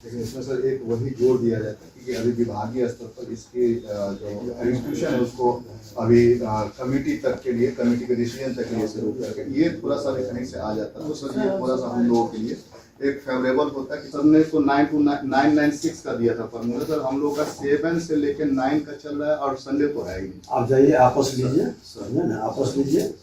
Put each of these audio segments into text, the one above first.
लेकिन इसमें सर एक वही जोर दिया जाता है कि अभी विभागीय स्तर पर इसके जो इंस्टीट्यूशन है उसको अभी कमेटी तक के लिए, कमेटी के डिसीजन तक के लिए से रोक करके ये थोड़ा सा कहीं से आ जाता है। तो सर ये थोड़ा सा हम लोगों के लिए एक फेवरेबल होता है कि सर ने तो 996 का दिया था फॉर्मूला, सर हम लोग का 7 से लेकर 9 का चल रहा है और संडे तो है ही नहीं। आप जाइए आपस लीजिए, समझे ना, आपस लीजिए,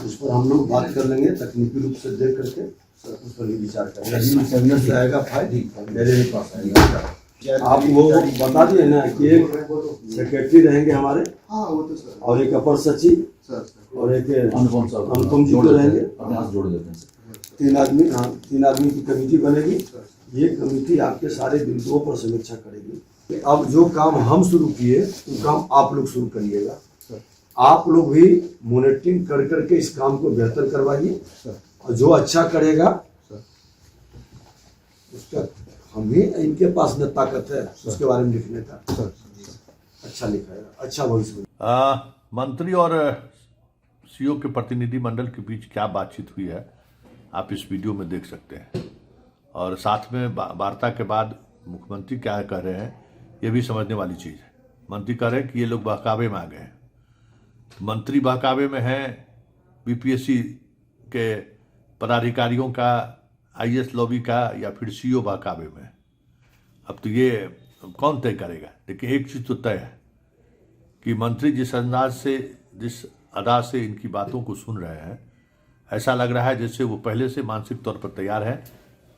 उस पर हम लोग बात कर लेंगे तकनीकी रूप से देख करके उस पर ही विचार करेंगे। आएगा फायदा मेरे ही पास आएगा। आप वो बता दिए ना कि एक सेक्रेटरी रहेंगे हमारे, हाँ वो तो सर, और एक अपर सचिव और एक अनुपम जी तो रहेंगे, जोड़ देते हैं। 3 आदमी, हाँ 3 आदमी की कमेटी बनेगी। ये कमेटी आपके सारे बिंदुओं पर समीक्षा करेगी। अब जो काम हम शुरू किए वो काम आप लोग शुरू करिएगा। आप लोग भी मॉनिटरिंग कर करके इस काम को बेहतर करवाइए, और जो अच्छा करेगा उसका हम भी, इनके पास न ताकत है उसके बारे में लिखने का, अच्छा लिखाएगा, अच्छा भविष्य। मंत्री और सीओ के प्रतिनिधि मंडल के बीच क्या बातचीत हुई है आप इस वीडियो में देख सकते हैं, और साथ में वार्ता के बाद मुख्यमंत्री क्या कह रहे हैं ये भी समझने वाली चीज़ है। मंत्री कह रहे हैं कि ये लोग बहकावे में आ गए हैं। मंत्री बहकावे में हैं, बीपीएससी के पदाधिकारियों का, आईएएस लॉबी का, या फिर सीओ बहकावे में। अब तो ये कौन तय करेगा। देखिए एक चीज़ तो तय है कि मंत्री जिस अंदाज से, जिस अदा से इनकी बातों को सुन रहे हैं, ऐसा लग रहा है जैसे वो पहले से मानसिक तौर पर तैयार है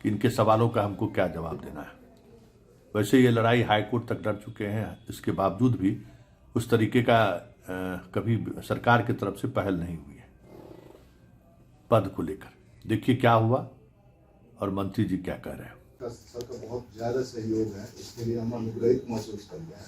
कि इनके सवालों का हमको क्या जवाब देना है। वैसे ये लड़ाई हाईकोर्ट तक लड़ चुके हैं, इसके बावजूद भी उस तरीके का कभी सरकार की तरफ से पहल नहीं हुई है पद को लेकर। देखिए क्या हुआ और मंत्री जी क्या कह रहे हैं। सर का बहुत ज़्यादा सहयोग है, इसके लिए हम अनुग्रहित महसूस करते हैं।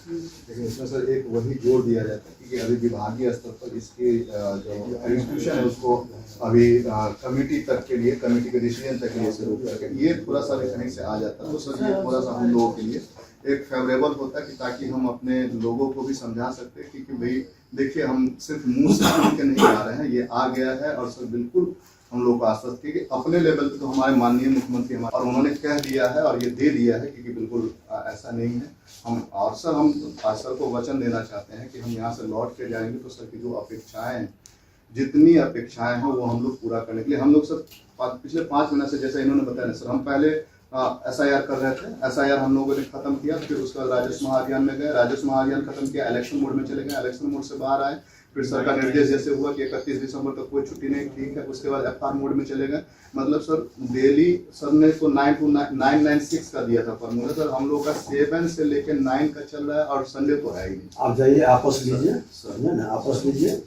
लेकिन इसमें सर एक वही जोर दिया जाता है कि अभी विभागीय स्तर पर इसके जो इंस्टीट्यूशन है उसको अभी कमेटी तक के लिए, कमेटी के डिसीजन तक के लिए से रोक करके ये थोड़ा सा कहीं से आ जाता है। तो सर ये थोड़ा सा हम लोगों के लिए एक फेवरेबल होता है कि ताकि हम अपने लोगों को भी समझा सकते हैं कि भाई देखिए हम सिर्फ मुँह से सुन के नहीं आ रहे हैं, ये आ गया है। और सर बिल्कुल हम लोग को आश्वस्त किए कि अपने लेवल पे तो हमारे माननीय मुख्यमंत्री हमारे, और उन्होंने कह दिया है और ये दे दिया है कि बिल्कुल ऐसा नहीं है। हम और सर हम सर को वचन देना चाहते हैं कि हम यहाँ से लौट के जाएंगे तो सर की जो अपेक्षाएं हैं, जितनी अपेक्षाएं हैं वो हम लोग पूरा करने के लिए हम लोग सर पिछले 5 महीने से, जैसे इन्होंने बताया ना सर, हम पहले SIR कर रहे थे। SIR हम लोगों ने खत्म किया, फिर उसका राजस्व महाअभियान में गए, राजस्व महाअभियान खत्म किया, इलेक्शन मोड में चले गए, इलेक्शन मोड से बाहर आए, फिर सर का निर्देश जैसे हुआ कि 31 दिसंबर तक कोई छुट्टी नहीं, ठीक है। उसके बाद FR मोड में चले गए। मतलब सर डेली सर ने तो 996 का दिया था फॉर्मूला, सर हम लोग का 7 से लेकर 9 का चल रहा है और संडे तो है ही नहीं। आप जाइए आपस लीजिए, समझे ना, आपस लीजिए,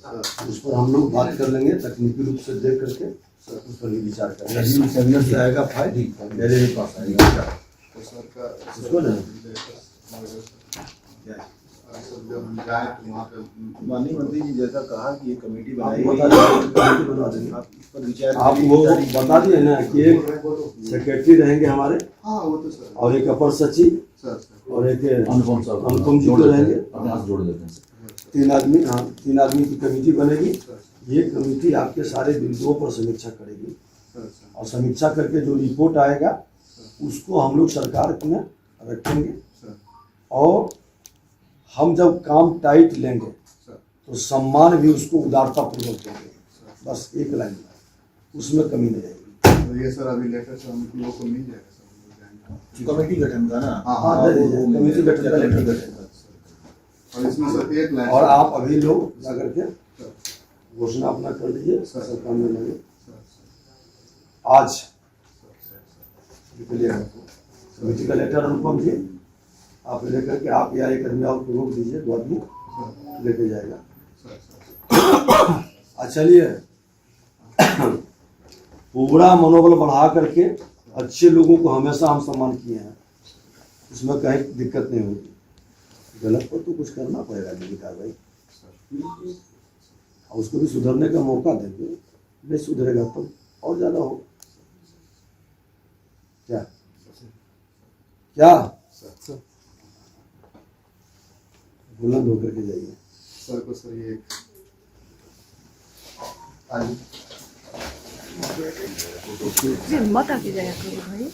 उस पर हम लोग बात कर लेंगे तकनीकी रूप से देख करके उस पर ही विचार करेंगे। आएगा फायदा मेरे ही पास आएगा। तो सर का उसको ना जब हम जाए तो वहाँ पे माननीय मंत्री जी जैसा कहा कि ये कमेटी बनाई आप गई, बता देंगे। आप इस पर विचार आप वो बता दिए ना कि एक सेक्रेटरी रहेंगे हमारे, हाँ वो तो सर, और एक अपर सचिव सर और एक अनुपम जी तो रहेंगे। जोड़ देते हैं। 3 आदमी, हाँ 3 आदमी की कमेटी बनेगी। ये कमेटी आपके सारे बिंदुओं पर समीक्षा करेगी, और समीक्षा करके जो रिपोर्ट आएगा उसको हम लोग सरकार में रखेंगे। और हम जब काम टाइट लेंगे तो सम्मान भी उसको उदारता पूर्वक देंगे। बस एक लाइन उसमें कमी नहीं आएगी। तो ये सर अभी लेटर से हम लोगों को मिल जाएगा कमेटी गठन का ना। हाँ कमेटी गठन का लेटर देंगे। और इसमें सर एक लाइन, और आप अभी लोग जाकर के घोषणा अपना कर दीजिए, सरकार में लेंगे आज कमेटी का लेटर। अनुपम जी आप लेकर के आप या एक आदमी और को रोक दीजिए, 2 आदमी लेके जाएगा। चलिए पूरा मनोबल बढ़ा करके अच्छे लोगों को हमेशा हम सम्मान किए हैं, उसमें कहीं दिक्कत नहीं होगी। गलत पर तो कुछ करना पड़ेगा लेकिन कार्रवाई, और उसको भी सुधरने का मौका देंगे। नहीं सुधरेगा तो और ज़्यादा हो क्या बुलंद होकर के जाइए। सर को सर ये मत आके जाया करो भाई।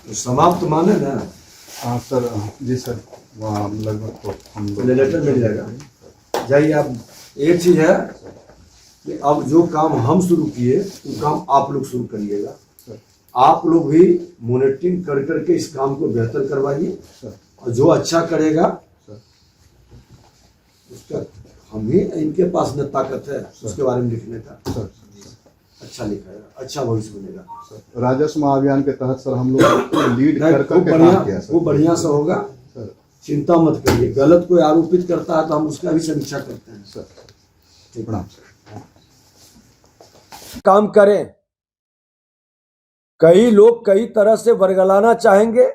तो समाप्त माने ना, हाँ सर, जी सर, वहाँ लगभग तो हम लोग लेटर मिल जाएगा। जाइए आप, एक चीज है कि अब जो काम हम शुरू किए वो काम आप लोग शुरू करिएगा। आप लोग भी मॉनिटरिंग कर करके इस काम को बेहतर करवाइए, और जो अच्छा करेगा उसका हम ही, इनके पास न ताकत है उसके बारे में लिखने का। अच्छा लिखाएगा, अच्छा भविष्य बनेगा। राजस्व महाअभियान के तहत सर हम लोग लीड कर खूब करके बढ़िया, काम किया सर। खूब बढ़िया से होगा, सर चिंता मत करिए। गलत कोई आरोपित करता है तो हम उसका भी समीक्षा करते हैं। सर प्रणाम सर। काम करें। कई लोग कई तरह से वर्गलाना चाहेंगे,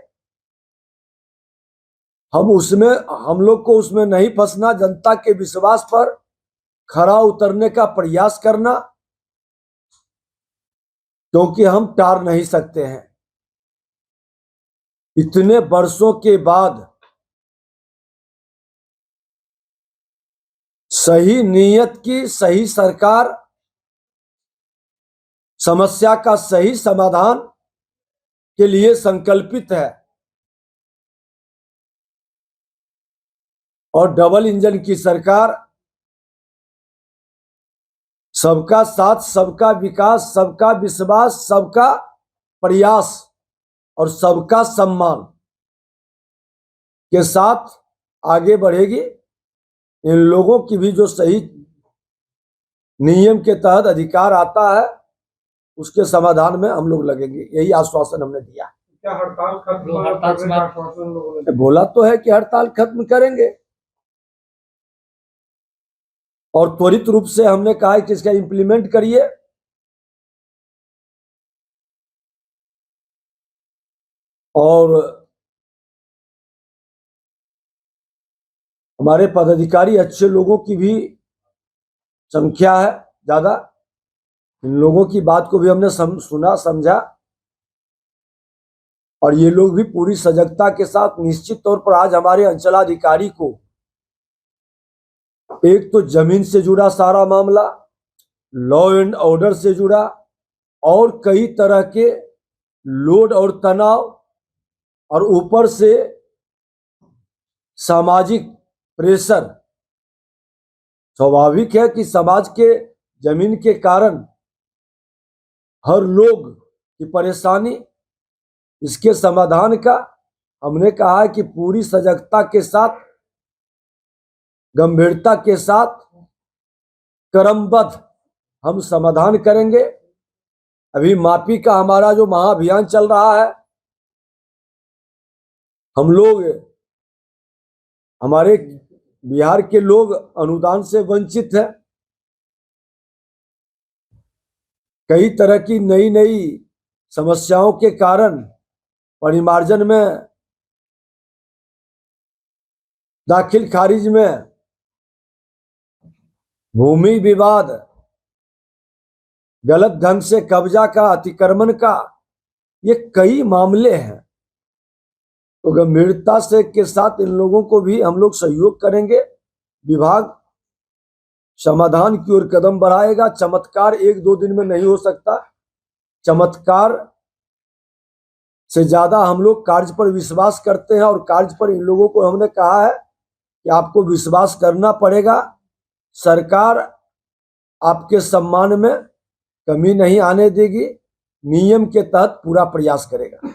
हम लोग को उसमें नहीं फंसना, जनता के विश्वास पर खरा उतरने का प्रयास करना, क्योंकि हम टार नहीं सकते हैं। इतने वर्षों के बाद सही नीयत की सही सरकार समस्या का सही समाधान के लिए संकल्पित है, और डबल इंजन की सरकार सबका साथ, सबका विकास, सबका विश्वास, सबका प्रयास और सबका सम्मान के साथ आगे बढ़ेगी। इन लोगों की भी जो सही नियम के तहत अधिकार आता है उसके समाधान में हम लोग लगेंगे, यही आश्वासन हमने दिया। क्या हड़ताल खत्म करने का आश्वासन लोगों ने बोला तो है कि हड़ताल खत्म करेंगे, और त्वरित रूप से हमने कहा है कि इसका इंप्लीमेंट करिए। और हमारे पदाधिकारी अच्छे लोगों की भी संख्या है ज्यादा, इन लोगों की बात को भी हमने सुना समझा, और ये लोग भी पूरी सजगता के साथ, निश्चित तौर पर आज हमारे अंचलाधिकारी को एक तो जमीन से जुड़ा सारा मामला, लॉ एंड ऑर्डर से जुड़ा, और कई तरह के लोड और तनाव, और ऊपर से सामाजिक प्रेशर। स्वाभाविक है कि समाज के जमीन के कारण हर लोग की परेशानी, इसके समाधान का हमने कहा है कि पूरी सजगता के साथ, गंभीरता के साथ, क्रमबद्ध हम समाधान करेंगे। अभी माफी का हमारा जो महाअभियान चल रहा है, हम लोग, हमारे बिहार के लोग अनुदान से वंचित हैं, कई तरह की नई नई समस्याओं के कारण परिमार्जन में, दाखिल खारिज में, भूमि विवाद, गलत ढंग से कब्जा का, अतिक्रमण का, ये कई मामले हैं। तो गंभीरता से के साथ इन लोगों को भी हम लोग सहयोग करेंगे। विभाग समाधान की ओर कदम बढ़ाएगा। चमत्कार एक दो दिन में नहीं हो सकता, चमत्कार से ज्यादा हम लोग कार्य पर विश्वास करते हैं, और कार्य पर इन लोगों को हमने कहा है कि आपको विश्वास करना पड़ेगा। सरकार आपके सम्मान में कमी नहीं आने देगी, नियम के तहत पूरा प्रयास करेगा।